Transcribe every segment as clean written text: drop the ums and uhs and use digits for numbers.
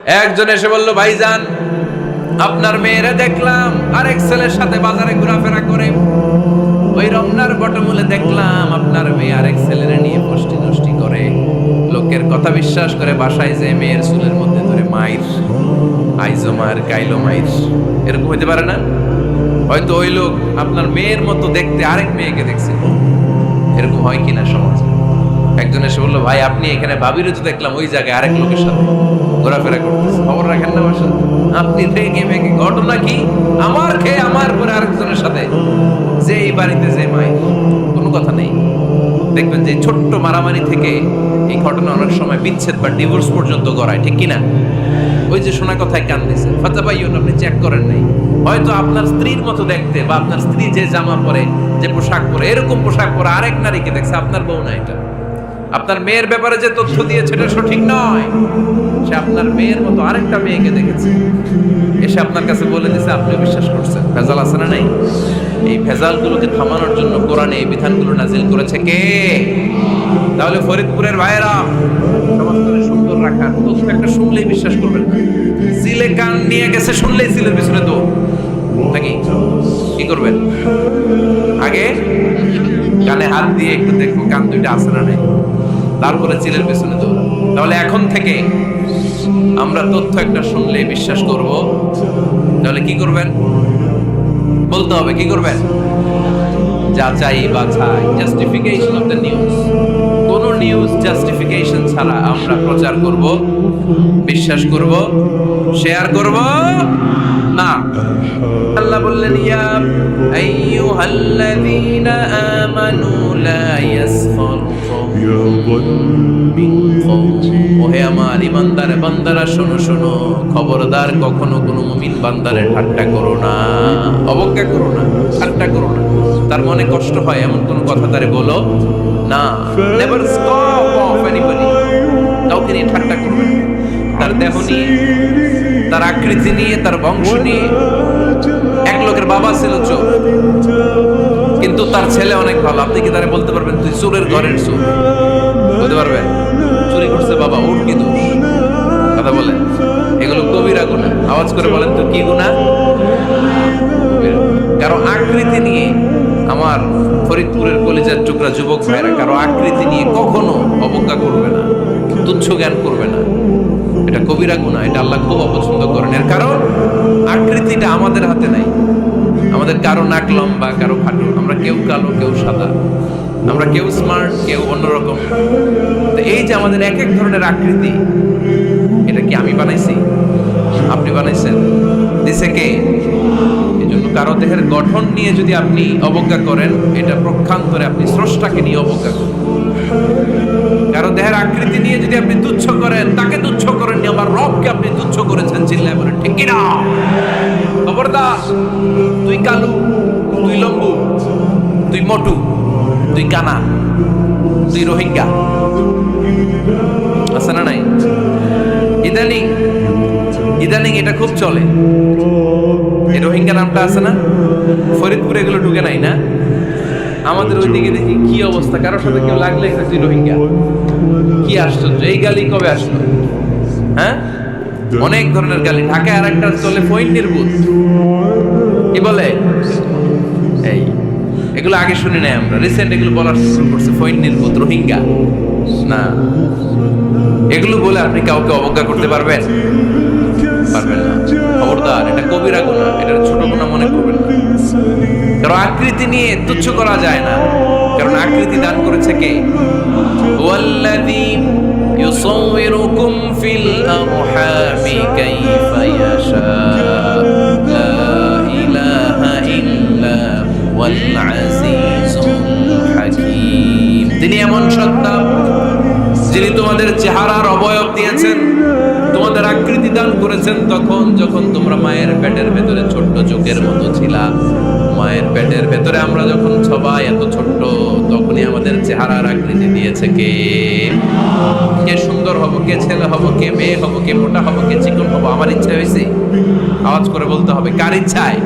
একজন এসে বলল, ভাইজান আপনার মেয়েরা দেখলাম আরেক ছেলের সাথে বাজারে ঘোরাফেরা করে। ওই রমনার বটমূলে দেখলাম আপনার মেয়ে আরেক ছেলেরে নিয়ে ফষ্টি নষ্টি করে। লোকের কথা বিশ্বাস করে বাসায় যে মেয়ের চুলের মধ্যে ধরে মাইর, আইজো মার কাইলো মাইর। এরকম হইতে পারে না? হয়তো ওই লোক আপনার মেয়ের মতো দেখতে আরেক মেয়েকে দেখছে। এরকম হয় কিনা সমাজে? একজন এসে বললো, ভাই আপনি এখানে ভাবিরও তো দেখলাম ওই জায়গায় আরেক লোকের সাথে ঘোরাফেরা করতেছে, খবর রাখেন না বাসা? আপনি রেগে মেগে, ঘটনা কি? আমার খেয়ে আমার পরে আরেকজনের সাথে, যে এই বাড়িতে যে মাই, কোনো কথা নেই। দেখবেন যে ছোট্ট মারামারি থেকে এই ঘটনা অনেক সময় বিচ্ছেদ বা ডিভোর্স পর্যন্ত গড়ায়, ঠিক কিনা? ওই যে শোনা কথায় কান দিছে, ফাতা পাইয়ন, আপনি চেক করেন নাই। হয়তো আপনার স্ত্রীর মতো দেখতে বা আপনার স্ত্রী যে জামা পরে, যে পোশাক পরে, এরকম পোশাক পরে আরেক নারীকে দেখছে, আপনার বউ না এটা। আপনার মেয়ের ব্যাপারে যে তথ্য দিয়েছে এটা সঠিক নয়। সে আপনার মেয়ের মতো আরেকটা মেয়েকে দেখেছে, এসে আপনার কাছে বলে দিছে, আপনি বিশ্বাস করছেন। ভেজাল আছে না নাই? এই ভেজালগুলোকে থামানোর জন্য কোরআনে এই বিধানগুলো নাজিল করেছে কে? তাহলে ফরিদপুরের ভাইয়েরা, সমাজকে সুন্দর রাখার তথ্য একটা শুনলেই বিশ্বাস করবেন না। সিলে কান নিয়ে গেছে শুনলেই সিলের পিছনে তো নাকি কি করবেন? আগে কানে হাত দিয়ে একটু দেখবো কান দুইটা আছে না নাই, তারপরে চিলের পেছনে দৌড়। তাহলে এখন থেকে আমরা তথ্য একটা শুনলে বিশ্বাস করব। তাহলে কি করবেন? বলতে হবে কি করবেন? যাচাই বাছাই, জাস্টিফিকেশন অফ দ্য নিউজ। কোন নিউজ জাস্টিফিকেশন ছাড়া আমরা প্রচার করব, বিশ্বাস করব, শেয়ার করব না। আল্লাহ বললেন, ইয়া আইয়ুহাল্লাযীনা আমানু লা ইয়াসখার কওমুম মিন কওম। ওহে আমার ঈমানদার বান্দারা, শোনো শোনো, খবরদার কখনো কোনো মুমিন বান্দারে ঠাট্টা করো না, অবজ্ঞা করো না, ঠাট্টা করো না। তার মনে কষ্ট হয় এমন কোনো কথা তারে বলো না। Never scoff of anybody. কাউকে নিয়ে ঠাট্টা করবেন না, তার দেহ নিয়ে, তার আকৃতি নিয়ে, তার বংশ নিয়ে। এক লোকের বাবা ছিল চোর, কিন্তু তার ছেলে অনেক ভালো। আপনি কি তারে বলতে পারবেন তুই চোরের ঘরের চোর? বলতে পারবেন? চুরি করছে বাবা, ওর কি দোষ? কথা বলেন। এগুলো কবিরা গুনাহ। আওয়াজ করে বলেন তো কি গুনাহ? কারো আকৃতি নিয়ে, আমার ফরিদপুরের কলিজার টুকরা যুবক ভাইরা, কারো আকৃতি নিয়ে কখনো অবজ্ঞা করবে না, তুচ্ছ জ্ঞান করবে না। এটা কবিরা গুনাহ, এটা আল্লাহ খুব অপছন্দ করেন। এর কারণ আকৃতিটা আমাদের হাতে নাই। আমাদের কারো নাক লম্বা, কারো খাটো, আমরা কেউ কালো, কেউ সাদা, আমরা কেউ স্মার্ট, কেউ অন্যরকম। তো এই যে আমাদের এক এক ধরনের আকৃতি, এটা কি আমি বানাইছি? আপনি বানাইছেন? দিছে কে? এই জন্য কারো দেহের গঠন নিয়ে যদি আপনি অবজ্ঞা করেন, এটা প্রক্ষান্তরে আপনি স্রষ্টাকে নিয়ে অবজ্ঞা করেন। কারো দেহের আকৃতি নিয়ে যদি আপনি তুচ্ছ করেন, তাকে তুচ্ছ করেননি, আমার রবকে আপনি তুচ্ছ করেছেন। চিল্লায় বলেন ঠিক কিনা? খবরদার, তুই কালু, তুই লম্বু, তুই মোটু, তুই কানা, তুই রোহিঙ্গা, আছে না নাই? ইদানিং ইদানিং এটা খুব চলে। এই রোহিঙ্গা নামটা আছে না? ফরিদপুরে এগুলো ঢুকে নাই না? আমাদের ওইদিকে দেখি কি অবস্থা, কারোর সাথে কেউ লাগলে তুই রোহিঙ্গা। কি আশ্চর্য! এই গালি কবে আসলো? হ্যাঁ, অনেক ধরনের গালি। ঢাকায় আর একটা চলে ফইন্নির বুথ, কি বলে? এই এগুলো আগে শুনি নাই আমরা, রিসেন্ট এগুলো বলার শুরু করছে। ফইন্নির বুথ, রোহিঙ্গা না, এগুলো বলে আপনি কাউকে অবজ্ঞা করতে পারবেন? পারবেন না। খবরদার, এটা কবিরা গুনাহ, এটা ছোট গুনাহ মনে করবেন না। কারণ আকৃতি নিয়ে তুচ্ছ করা যায় না, কারণ আকৃতি দান করেছে কে? ওয়াল্লাযী ইউসাউবিরুকুম ফিল আরহামি কাইফা ইয়াশা, লা ইলাহা ইল্লা হুয়াল আজিজুল হাকীম। তিনি এমন সত্তা, যিনি তোমাদের চেহারার অবয়ব দিয়েছেন, তোমাদের আকৃতি দান করেছেন তখন যখন তোমরা মায়ের পেটের ভেতরে ছোট্ট চোখের মতো ছিলা। মায়ের পেটের ভেতরে আমরা যখন সবাই এত ছোট্ট, তখনই আমাদের চেহারার আকৃতি দিয়েছে কে? কে সুন্দর হব, কে ছেলে হব, কে মেয়ে হব, কে মোটা হব, কে চিকন হব? আমার ইচ্ছা হয়েছে? আওয়াজ করে বলতে হবে, কার ইচ্ছায়?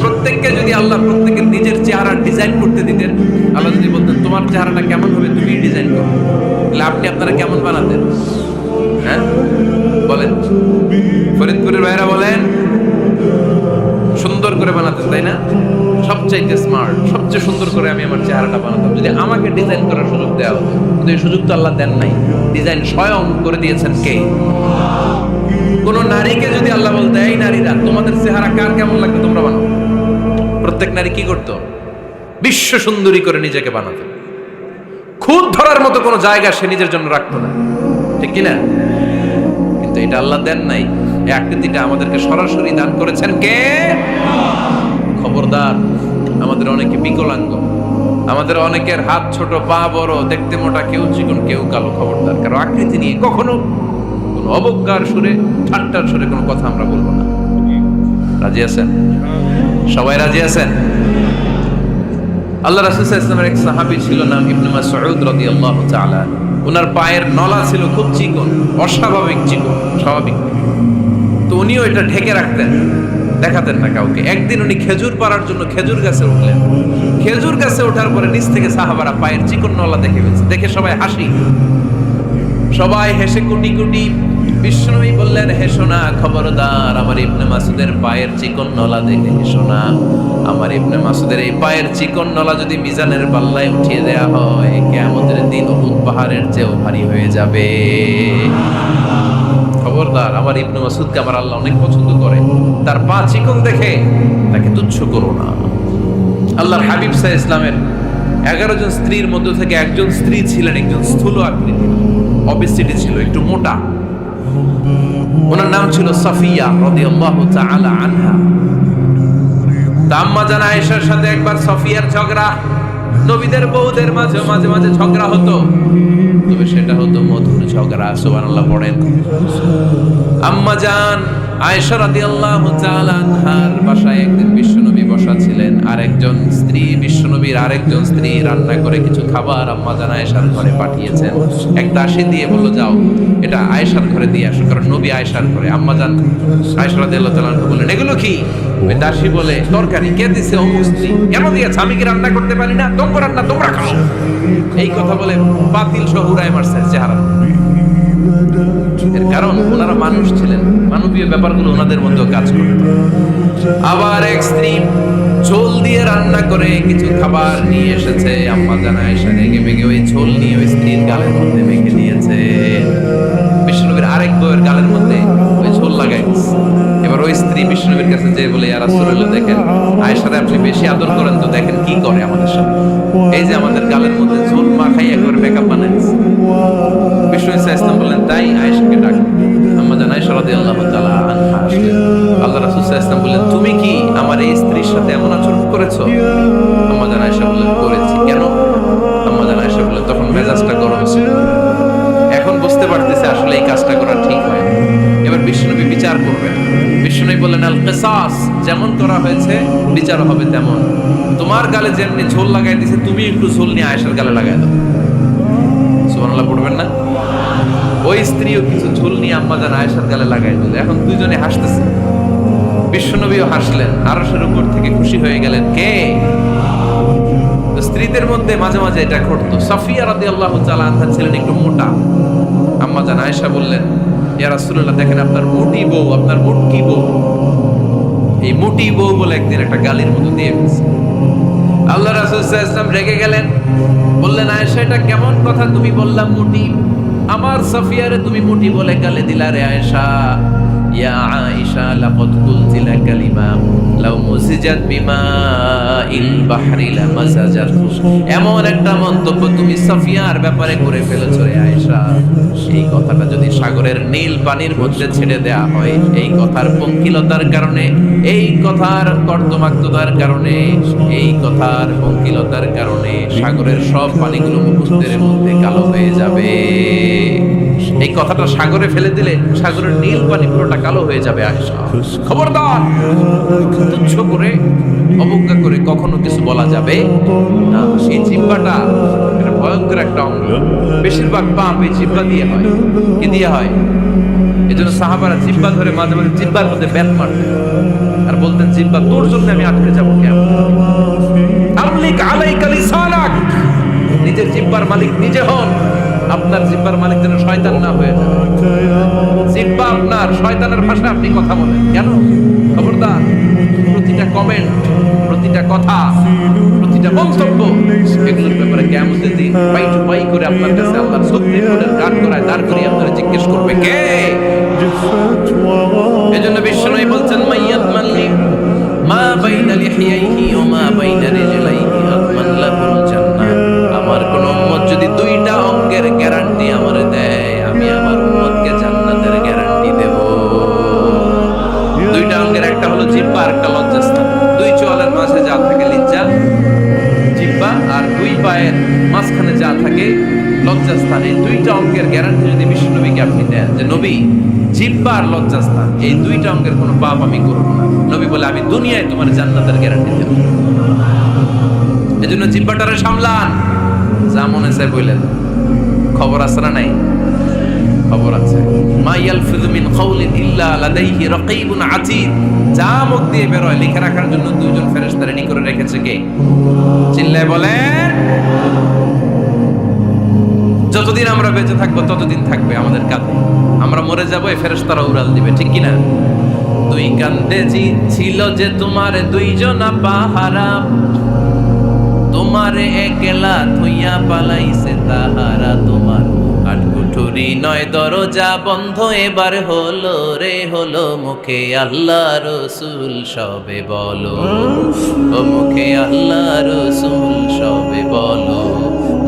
প্রত্যেককে যদি আল্লাহ প্রত্যেকের নিজের চেহারা ডিজাইন করতে দিতেন, আল্লাহ যদি বলতেন তোমার চেহারাটা কেমন হবে তুমি ডিজাইন করো, তাহলে আপনি আপনারা কেমন বানাতেন? হ্যাঁ, বলেন, ফরিদপুরের ভাইরা বলেন, সুন্দর করে বানাতেন তাই না? সবচাইতে স্মার্ট, সবচেয়ে সুন্দর করে আমি আমার চেহারাটা বানাতাম। যদি আমাকে ডিজাইন করার সুযোগ দেওয়া হতো, কিন্তু এই সুযোগ তো আল্লাহ দেন নাই। ডিজাইন স্বয়ং করে দিয়েছেন কে? কোন নারীকে যদি আল্লাহ বলতে, এই নারীরা তোমাদের চেহারা কার কেমন লাগবে তোমরা বানাও, প্রত্যেক নারী কি করতো? বিশ্ব সুন্দরী করে নিজেকে বানাতো। খুদ ধরার মতো কোনো জায়গা সে নিজের জন্য রাখতো না, ঠিক কিনা? কিন্তু এটা আল্লাহ দেন নাই। এই আকৃতিটা আমাদেরকে সরাসরি দান করেছেন কে? খবরদার, আমাদের অনেকে বিকলাঙ্গ, আমাদের অনেকের হাত ছোট, পা বড়, দেখতে মোটা, কেউ চিকন কেউ কালো। খবরদার, কারো আকৃতি নিয়ে কখনো কোনো অবজ্ঞার সুরে, ঠাট্টার সুরে কোনো কথা আমরা বলবো না। রাজি আছেন? সবাই রাজি আছেন? আল্লাহ রাসূল সাল্লাল্লাহু আলাইহি ওয়াসাল্লামের এক সাহাবী ছিল, নাম ইবনে মাসউদ রাদিয়াল্লাহু তাআলা। ওনার পায়ের নলা ছিল খুব চিকন, অস্বাভাবিক চিকন, স্বাভাবিক। তো উনিও এটা ঢেকে রাখতেন, দেখাতেন না কাউকে। একদিন উনি খেজুর পাড়ার জন্য খেজুর গাছে উঠলেন। খেজুর গাছে ওঠার পরে নিচ থেকে সাহাবারা পায়ের চিকন নলা দেখে ফেলছে। দেখে সবাই হাসি, সবাই হেসে কুটি কুটি। বিশ্বনবী বললেন, হেসো না, খবরদার, আমার ইবনে মাসুদের পায়ের চিকন নলা দেখে হেসো না। আমার ইবনে মাসুদের এই পায়ের চিকন নলা যদি মিজানের পাল্লায় উঠিয়ে দেয়া হয়, কিয়ামতের দিন উহুদ পাহাড়ের চেয়েও ভারী হয়ে যাবে। খবরদার, আমার ইবনে মাসুদকে আমার আল্লাহ অনেক পছন্দ করে, তার পা চিকন দেখে তাকে তুচ্ছ করো না। আল্লাহর হাবিব সাল্লাল্লাহু আলাইহি ওয়াসাল্লামের 11 জন স্ত্রীর মধ্য থেকে একজন স্ত্রী ছিলেন একজন স্থূল আকৃতি, অবেসিটি ছিল, একটু মোটা। ওনার নাম ছিল সাফিয়া রাদিয়াল্লাহু তাআলা আনহা। আম্মা জান আয়েশার সাথে একবার সাফিয়ার ঝগড়া। নবীদের বউদের মাঝে মাঝে মাঝে ঝগড়া হতো, তবে সেটা হতো মধুর ঝগড়া। সুবহানাল্লাহ পড়েন। আম্মা জান আয়েশা রাদিয়াল্লাহু তাআলা আনহার বাসায় একদিন বিশ্বনবী বসা ছিলেন, আর একজন স্ত্রী, বিশ্বনবীর আরেকজন স্ত্রী রান্না করে কিছু খাবার আম্মা জান আয়েশার ঘরে পাঠিয়েছেন। এক দাসী দিয়ে বলল, যাও এটা আয়েশার ঘরে দিয়ে আসো, কারণ নবী আয়েশার ঘরে। আম্মা জান আয়েশা রাদিয়াল্লাহু তাআলা আনহা বললেন, এগুলো কি? ওই দাসী বলে, তরকারি। কে দিছে? ও স্ত্রী। কেন দিয়েছে? আমি কি রান্না করতে পারি না? তোমরা রান্না তোমরা খাও। এই কথা বলে পাতিল সহ উড়ায় মারছে চেহারা। এর কারণ ওনারা মানুষ ছিলেন, মানবীয় ব্যাপারগুলো ওনাদের মধ্যেও কাজ করত। আবার এক স্ত্রী ঝোল দিয়ে রান্না করে কিছু খাবার নিয়ে এসেছে। আম্মা জান আয়েশা রেগে মেগে ওই ঝোল নিয়ে ওই স্ত্রীর গালের মধ্যে মেখে দিয়েছে। বিশ্বনবীর আরেক বউয়ের গালের মধ্যে ওই ঝোল লাগাই দিয়েছে। এবার ওই স্ত্রী বিশ্বনবীর কাছে যেয়ে বলে, ইয়া রাসূলুল্লাহ, দেখেন আয়েশারে আপনি বেশি আদর করেন তো, দেখেন কি করে আমাদের সাথে। এই যে আমাদের গালের মধ্যে ঝোল মাখাই একবার মেকআপ বানাই দিয়েছে। বিশ্বনবী সাল্লাল্লাহু আলাইহি ওয়াসাল্লাম বললেন, তাই আয়েশাকে ডাকো। আম্মা জান আয়েশা রাদিয়াল্লাহু তাআলা আনহা আসলেন। আল্লাহ রাসূল সাল্লাল্লাহু আলাইহি ওয়াসাল্লাম বললেন, তুমি কি আমার এই স্ত্রীর সাথে এমন আচরণ করেছো? আম্মা জান আয়েশা বললেন, করেছি। কেন? আম্মা জান আয়েশা বললেন, তখন মেজাজটা গরম ছিল, এখন বুঝতে পারতেছে আসলে এই কাজটা করা ঠিক হয়। এবার বিশ্বনবী বিচার করবেন। বিশ্বনবী বললেন, আল কিসাস, যেমন করা হয়েছে বিচার হবে তেমন। তোমার গালে যেমনি ঝোল লাগাই দিয়েছে, তুমি একটু ঝোল নিয়ে আয়েশার গালে লাগাই দাও। সুবহানাল্লাহ পড়বেন না? ওই স্ত্রীও কিছু ঝোল নিয়ে আম্মা জান আয়েশার গালে লাগাই দিল। এখন দুইজনে হাসতেছে, বিশ্বনবীও হাসলেন, আরশের উপর থেকে খুশি হয়ে গেলেন। কে? স্ত্রীদের মধ্যে মাঝে মাঝে এটা ঘটতো। সাফিয়া রাদিয়াল্লাহু তাআলা আনহা ছিলেন একটু মোটা। আম্মা জান আয়েশা বললেন, ইয়া রাসূলুল্লাহ, দেখেন আপনার মোটি বউ, আপনার মোটকি বউ, এই মোটি বউ বলে একদিন একটা গালির মতো দিয়ে ফেলছে। আল্লাহ রাসূল সাল্লাল্লাহু আলাইহি ওয়াসাল্লাম রেগে গেলেন, বললেন, আয়েশা এটা কেমন কথা তুমি বললা মোটি? আমার সাফিয়ারে তুমি মোটি বলে গালি দিলা রে আয়েশা। ইয়া আয়েশা লাকাদ কুলতি লা কালিমা লাউ মুসিজাত বিমাইল বাহরি লামাসাজাত। এমন একটা মন্তব্য তুমি সাফিয়ার ব্যাপারে করে ফেলেছো রে আয়েশা, এই কথাটা যদি সাগরের নীল পানির মধ্যে ছেড়ে দেয়া হয়, এই কথার পঙ্কিলতার কারণে, এই কথার কর্দমাক্ততার কারণে, এই কথার পঙ্কিলতার কারণে সাগরের সব পানিগুলো মুহূর্তের মধ্যে কালো হয়ে যাবে। এই কথাটা সাগরে ফেলে দিলে সাগরের নীল পানি পুরোটা কালো হয়ে যাবে। আয়েশা, খবরদার, তুচ্ছ করে অবজ্ঞা করে কখনো কিছু বলা যাবে না। এই জিহ্বাটা এটা ভয়ঙ্কর একটা অঙ্গ। বেশিরভাগ পাপ এই জিহ্বা দিয়ে হয়। কি দিয়ে হয়? এই জন্য সাহাবারা জিহ্বা ধরে মাঝে মাঝে জিহ্বার মধ্যে ব্যাট মারতেন আর বলতেন, জিহ্বা তোর জন্য আমি আটকে যাবো কেন? আমলিক আলাইকা লিসানাক, নিজের জিহ্বার মালিক নিজে হন। আপনার জিহ্বার মালিক যেন শয়তান না হয়ে যায়। জিহ্বা আপনার, শয়তানের ভাষায় আপনি কথা বলেন কেন? খবরদার, প্রতিটা কমেন্ট, প্রতিটা কথা, প্রতিটা মন্তব্য, এগুলোর ব্যাপারে কিয়ামতের দিন পাই টু পাই করে আপনার কাছে আল্লাহর সুপ্রিম কোর্টের কাঠ করায় দাঁড় করিয়ে আপনারা জিজ্ঞেস করবে কে? এজন্য বিশ্বনবী বলছেন মাইয়াত মাল্লি মা বাইনা লিহিয়াইহি ওয়া মা বাইনা রিজলাইহি আতমান লাহুল জান্নাহ। আমার কোন উম্মত যদি দুইটা অঙ্গের গ্যারান্টি আমারে দেয়, আমি আমার উম্মতকে জান্নাতের গ্যারান্টি দেব। দুইটা অঙ্গের একটা হলো জিহ্বা আর একটা লজ্জাস্থান। দুই চোয়ালের মাঝে যা থাকে লিজ্জা জিহ্বা, আর দুই পায়ের মাঝখানে যা থাকে লজ্জাস্থান। এই দুইটা অঙ্গের গ্যারান্টি যদি বিশ্বনবীকে আপনি দেন যে নবী জিহ্বা আর লজ্জাস্থান এই দুইটা অঙ্গের কোনো পাপ আমি করব না, নবী বলে আমি দুনিয়ায় তোমার জান্নাতের গ্যারান্টি দেব। এজন্য জিহ্বাটারে সামলান, যা মনে চায় বললেন। খবর আছে না নাই? খবর আছে। মা ইয়ালফিযু মিন কাওলিন ইল্লা লাদাইহি রাকীবুন আতীদ। যা মুখ দিয়ে বের হয় লিখে রাখার জন্য দুইজন ফেরেশতা রেডি করে রেখেছে কে? চিল্লায় বলেন। যতদিন আমরা বেঁচে থাকবো ততদিন থাকবে আমাদের কাঁধে। আমরা মরে যাবো, এই ফেরেশতারা উড়াল দিবে, ঠিক কিনা? দুই কান্দে জি ছিল যে তোমার দুইজনা পাহারা, তোমারে একলা থইয়া পালাইছে তাহারা। তোমার আটকুঠুরি নয় দরজা বন্ধ এবার হলো রে হলো, মুখে আল্লাহ রসুল সবে বলো, ও মুখে আল্লাহ রসুল সবে বলো।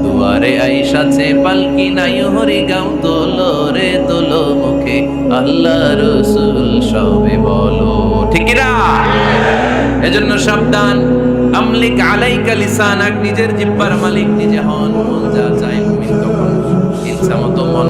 দুয়ারে আইসাছে পালকি নাই হরি গাও তোলো রে তোলো, মুখে আল্লাহ রসুল সবে বলো, ঠিক কিনা? এজন্য সাবধান। আমলিক আলাইকা লিসানাক, নিজের জিহ্বার মালিক নিজে হন। মন যা চায় মুমিন তখন ইচ্ছা মতো মন